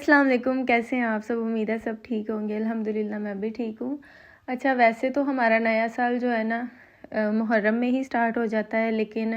अस्सलाम वालेकुम। कैसे हैं आप सब? उम्मीद है सब ठीक होंगे। अल्हम्दुलिल्लाह मैं भी ठीक हूँ। अच्छा, वैसे तो हमारा नया साल जो है ना मुहर्रम में ही स्टार्ट हो जाता है, लेकिन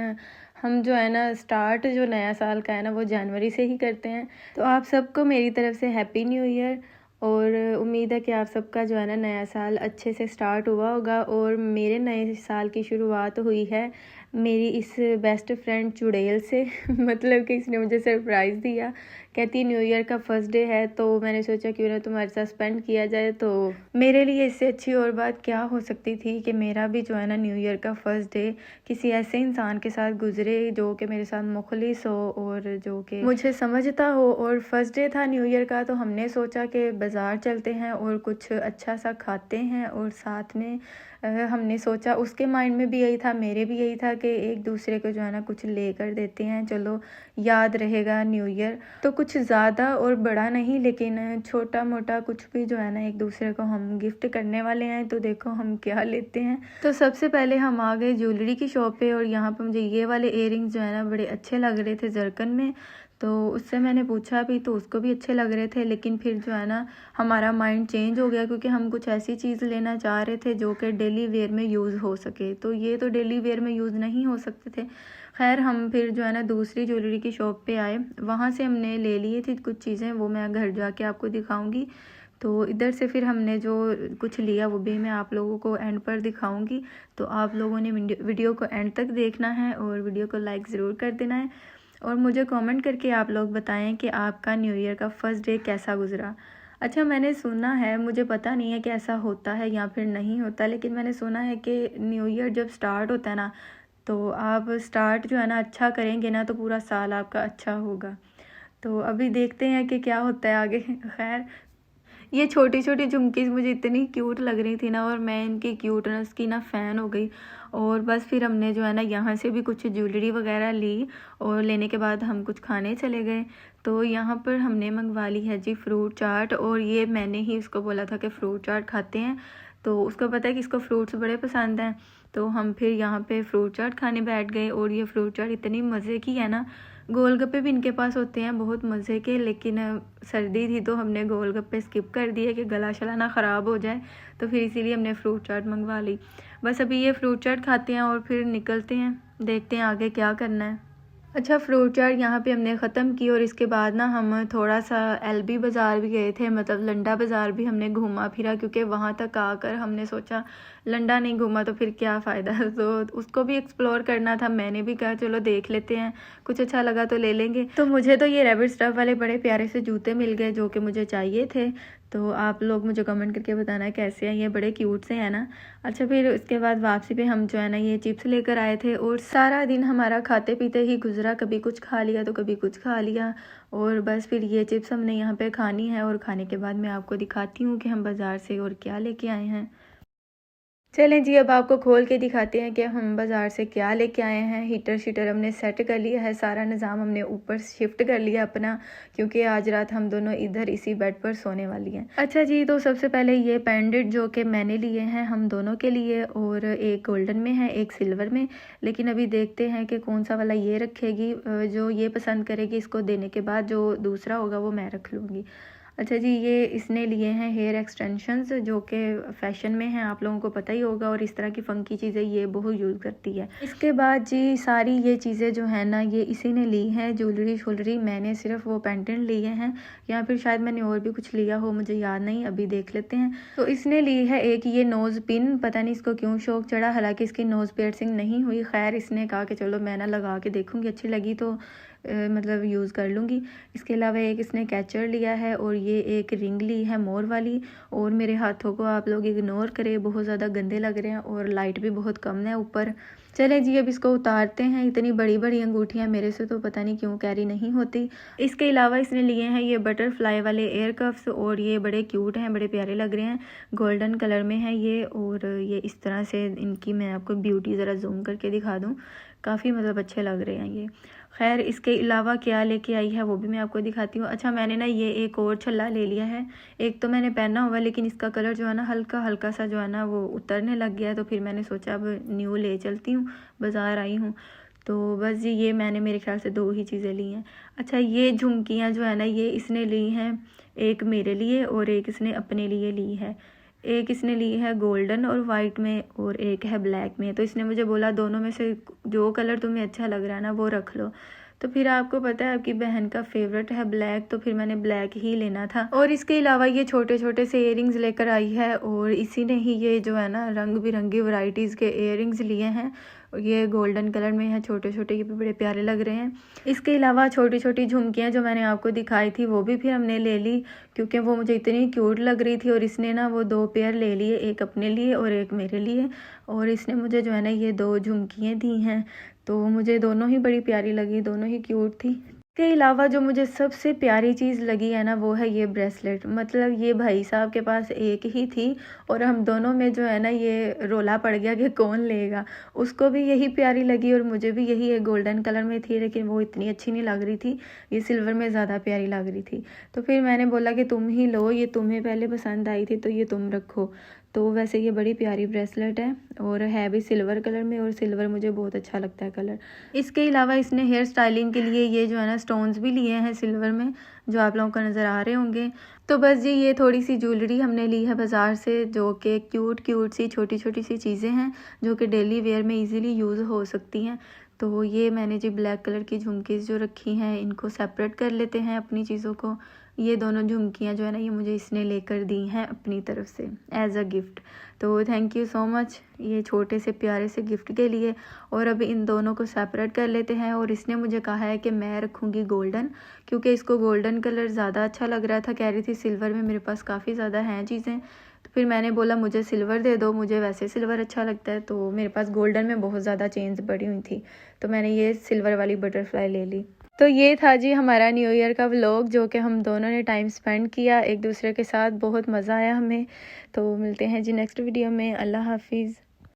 हम जो है ना स्टार्ट जो नया साल का है ना वो जनवरी से ही करते हैं। तो आप सबको मेरी तरफ से हैप्पी न्यू ईयर। और उम्मीद है कि आप सबका जो है ना नया साल अच्छे से स्टार्ट हुआ होगा। और मेरे नए साल की शुरुआत हुई है मेरी इस बेस्ट फ्रेंड चुड़ैल से मतलब कि इसने मुझे सरप्राइज़ दिया। कहती न्यू ईयर का फर्स्ट डे है, तो मैंने सोचा क्यों ना तुम्हारे साथ स्पेंड किया जाए। तो मेरे लिए इससे अच्छी और बात क्या हो सकती थी कि मेरा भी जो है ना न्यू ईयर का फर्स्ट डे किसी ऐसे इंसान के साथ गुजरे जो कि मेरे साथ मुखलिस हो और जो कि मुझे समझता हो। और फर्स्ट डे था न्यू ईयर का, तो हमने सोचा कि बाज़ार चलते हैं और कुछ अच्छा सा खाते हैं। और साथ में हमने सोचा, उसके माइंड में भी यही था, मेरे भी यही था कि एक दूसरे को जो है ना कुछ ले कर देते हैं, चलो याद रहेगा न्यू ईयर। तो कुछ ज़्यादा और बड़ा नहीं, लेकिन छोटा मोटा कुछ भी जो है ना एक दूसरे को हम गिफ्ट करने वाले हैं। तो देखो हम क्या लेते हैं। तो सबसे पहले हम आ गए ज्वेलरी की शॉप पे, और यहाँ पर मुझे ये वाले इयररिंग्स जो है ना बड़े अच्छे लग रहे थे जरकन में। तो उससे मैंने पूछा भी, तो उसको भी अच्छे लग रहे थे। लेकिन फिर जो है ना हमारा माइंड चेंज हो गया, क्योंकि हम कुछ ऐसी चीज़ लेना चाह रहे थे जो कि डेली वेयर में यूज़ हो सके। तो ये तो डेली वेयर में यूज़ नहीं हो सकते थे। खैर हम फिर जो है ना दूसरी ज्वेलरी की शॉप पे आए, वहाँ से हमने ले लिए थी कुछ चीज़ें, वो मैं घर जाके आपको दिखाऊंगी। तो इधर से फिर हमने जो कुछ लिया वो भी मैं आप लोगों को एंड पर दिखाऊंगी। तो आप लोगों ने वीडियो को एंड तक देखना है और वीडियो को लाइक ज़रूर कर देना है। और मुझे कमेंट करके आप लोग बताएं कि आपका न्यू ईयर का फर्स्ट डे कैसा गुजरा। अच्छा, मैंने सुना है, मुझे पता नहीं है कि ऐसा होता है या फिर नहीं होता, लेकिन मैंने सुना है कि न्यू ईयर जब स्टार्ट होता है ना, तो आप स्टार्ट जो है ना अच्छा करेंगे ना तो पूरा साल आपका अच्छा होगा। तो अभी देखते हैं कि क्या होता है आगे। खैर, ये छोटी छोटी झुमकीज़ मुझे इतनी क्यूट लग रही थी ना, और मैं इनकी क्यूटनेस की ना फ़ैन हो गई। और बस फिर हमने जो है ना यहाँ से भी कुछ ज्वेलरी वगैरह ली, और लेने के बाद हम कुछ खाने चले गए। तो यहाँ पर हमने मंगवा ली है जी फ्रूट चाट, और ये मैंने ही उसको बोला था कि फ़्रूट चाट खाते हैं। तो उसको पता है कि इसको फ्रूट्स बड़े पसंद हैं। तो हम फिर यहाँ पे फ्रूट चाट खाने बैठ गए, और ये फ्रूट चाट इतनी मज़े की है ना। गोलगप्पे भी इनके पास होते हैं बहुत मज़े के, लेकिन सर्दी थी तो हमने गोलगप्पे स्किप कर दिए कि गला शला ना ख़राब हो जाए। तो फिर इसीलिए हमने फ्रूट चाट मंगवा ली। बस अभी ये फ्रूट चाट खाते हैं और फिर निकलते हैं, देखते हैं आगे क्या करना है। अच्छा, फ्रूट चाट यहाँ पे हमने ख़त्म की, और इसके बाद ना हम थोड़ा सा एलबी बाज़ार भी गए थे, मतलब लंडा बाज़ार भी हमने घूमा फिरा, क्योंकि वहाँ तक आकर हमने सोचा लंडा नहीं घूमा तो फिर क्या फ़ायदा। तो उसको भी एक्सप्लोर करना था। मैंने भी कहा चलो देख लेते हैं, कुछ अच्छा लगा तो ले लेंगे। तो मुझे तो ये रैबिट स्टफ वाले बड़े प्यारे से जूते मिल गए जो कि मुझे चाहिए थे। तो आप लोग मुझे कमेंट करके बताना कैसे हैं, ये बड़े क्यूट से हैं ना। अच्छा, फिर उसके बाद वापसी पे हम जो है ना ये चिप्स लेकर आए थे, और सारा दिन हमारा खाते पीते ही गुजरा, कभी कुछ खा लिया तो कभी कुछ खा लिया। और बस फिर ये चिप्स हमने यहाँ पे खानी है, और खाने के बाद मैं आपको दिखाती हूँ कि हम बाज़ार से और क्या लेके आए हैं। चलें जी, अब आपको खोल के दिखाते हैं कि हम बाज़ार से क्या लेके आए हैं। हीटर शीटर हमने सेट कर लिया है, सारा निज़ाम हमने ऊपर शिफ्ट कर लिया अपना, क्योंकि आज रात हम दोनों इधर इसी बेड पर सोने वाली हैं। अच्छा जी, तो सबसे पहले ये पेंडेंट जो कि मैंने लिए हैं हम दोनों के लिए, और एक गोल्डन में है एक सिल्वर में। लेकिन अभी देखते हैं कि कौन सा वाला ये रखेगी, जो ये पसंद करेगी इसको देने के बाद जो दूसरा होगा वो मैं रख लूँगी। अच्छा जी, ये इसने लिए हैं हेयर एक्सटेंशंस जो कि फ़ैशन में हैं, आप लोगों को पता ही होगा। और इस तरह की फ़ंकी चीज़ें ये बहुत यूज़ करती है। इसके बाद जी सारी ये चीज़ें जो है ना ये इसी ने ली हैं, ज्वेलरी शोलरी। मैंने सिर्फ वो पेंडेंट लिए हैं, या फिर शायद मैंने और भी कुछ लिया हो, मुझे याद नहीं, अभी देख लेते हैं। तो इसने ली है एक ये नोज़ पिन, पता नहीं इसको क्यों शौक चढ़ा, हालांकि इसकी नोज़ पियर्सिंग नहीं हुई। खैर इसने कहा कि चलो मैं ना लगा के देखूँगी, अच्छी लगी तो मतलब यूज़ कर लूँगी। इसके अलावा एक इसने कैचर लिया है, और ये एक रिंग ली है मोर वाली। और मेरे हाथों को आप लोग इग्नोर करें, बहुत ज़्यादा गंदे लग रहे हैं और लाइट भी बहुत कम है ऊपर। चलें जी, अब इसको उतारते हैं। इतनी बड़ी बड़ी अंगूठियाँ मेरे से तो पता नहीं क्यों कैरी नहीं होती। इसके अलावा इसने लिए हैं ये बटरफ्लाई वाले एयर कफ्स, और ये बड़े क्यूट हैं, बड़े प्यारे लग रहे हैं, गोल्डन कलर में है ये। और ये इस तरह से इनकी मैं आपको ब्यूटी ज़रा जूम करके दिखा दूँ, काफ़ी मतलब अच्छे लग रहे हैं ये। खैर इसके अलावा क्या लेके आई है वो भी मैं आपको दिखाती हूँ। अच्छा, मैंने ना ये एक और छल्ला ले लिया है। एक तो मैंने पहना हुआ, लेकिन इसका कलर जो है ना हल्का हल्का सा जो है ना वो उतरने लग गया है। तो फिर मैंने सोचा अब न्यू ले चलती हूँ, बाज़ार आई हूँ। तो बस जी ये मैंने मेरे ख्याल से 2 ही चीज़ें ली हैं। अच्छा ये झुमकियाँ जो है ना ये इसने ली हैं, एक मेरे लिए और एक इसने अपने लिए ली है। एक इसने ली है गोल्डन और वाइट में और एक है ब्लैक में। तो इसने मुझे बोला दोनों में से जो कलर तुम्हें अच्छा लग रहा है ना वो रख लो। तो फिर आपको पता है आपकी बहन का फेवरेट है ब्लैक, तो फिर मैंने ब्लैक ही लेना था। और इसके अलावा ये छोटे छोटे से इयररिंग्स लेकर आई है और इसी ने ही ये जो है ना रंग बिरंगी वैरायटीज़ के इयररिंग्स लिए हैं। ये गोल्डन कलर में है, छोटे छोटे, ये भी बड़े प्यारे लग रहे हैं। इसके अलावा छोटी छोटी झुमकियाँ जो मैंने आपको दिखाई थी वो भी फिर हमने ले ली, क्योंकि वो मुझे इतनी क्यूट लग रही थी। और इसने ना वो 2 पेयर ले लिए, एक अपने लिए और एक मेरे लिए। और इसने मुझे जो है ना ये 2 झुमकियाँ दी हैं, तो मुझे दोनों ही बड़ी प्यारी लगी, दोनों ही क्यूट थी। इसके अलावा जो मुझे सबसे प्यारी चीज़ लगी है ना वो है ये ब्रेसलेट। मतलब ये भाई साहब के पास एक ही थी और हम दोनों में जो है ना ये रोला पड़ गया कि कौन लेगा। उसको भी यही प्यारी लगी और मुझे भी यही एक गोल्डन कलर में थी, लेकिन वो इतनी अच्छी नहीं लग रही थी, ये सिल्वर में ज़्यादा प्यारी लग रही थी। तो फिर मैंने बोला कि तुम ही लो, ये तुम्हें पहले पसंद आई थी तो ये तुम रखो। तो वैसे ये बड़ी प्यारी ब्रेसलेट है और है भी सिल्वर कलर में, और सिल्वर मुझे बहुत अच्छा लगता है कलर। इसके अलावा इसने हेयर स्टाइलिंग के लिए ये जो है ना स्टोन्स भी लिए हैं सिल्वर में, जो आप लोगों को नज़र आ रहे होंगे। तो बस जी ये थोड़ी सी ज्वेलरी हमने ली है बाज़ार से, जो कि क्यूट क्यूट सी छोटी छोटी सी चीज़ें हैं जो कि डेली वेयर में इजीली यूज़ हो सकती हैं। तो ये मैंने जी ब्लैक कलर की झुमकीज़ जो रखी हैं इनको सेपरेट कर लेते हैं अपनी चीज़ों को। ये दोनों झुमकियाँ जो है ना ये मुझे इसने लेकर दी हैं अपनी तरफ से एज़ अ गिफ्ट। तो थैंक यू सो मच ये छोटे से प्यारे से गिफ्ट के लिए। और अब इन दोनों को सेपरेट कर लेते हैं। और इसने मुझे कहा है कि मैं रखूँगी गोल्डन, क्योंकि इसको गोल्डन कलर ज़्यादा अच्छा लग रहा था। कह रही थी सिल्वर में मेरे पास काफ़ी ज़्यादा हैं चीज़ें। तो फिर मैंने बोला मुझे सिल्वर दे दो, मुझे वैसे सिल्वर अच्छा लगता है। तो मेरे पास गोल्डन में बहुत ज़्यादा चेन्स पड़ी हुई थी, तो मैंने ये सिल्वर वाली बटरफ्लाई ले ली। तो ये था जी हमारा न्यू ईयर का व्लॉग, जो कि हम दोनों ने टाइम स्पेंड किया एक दूसरे के साथ, बहुत मज़ा आया हमें। तो मिलते हैं जी नेक्स्ट वीडियो में। अल्लाह हाफिज़।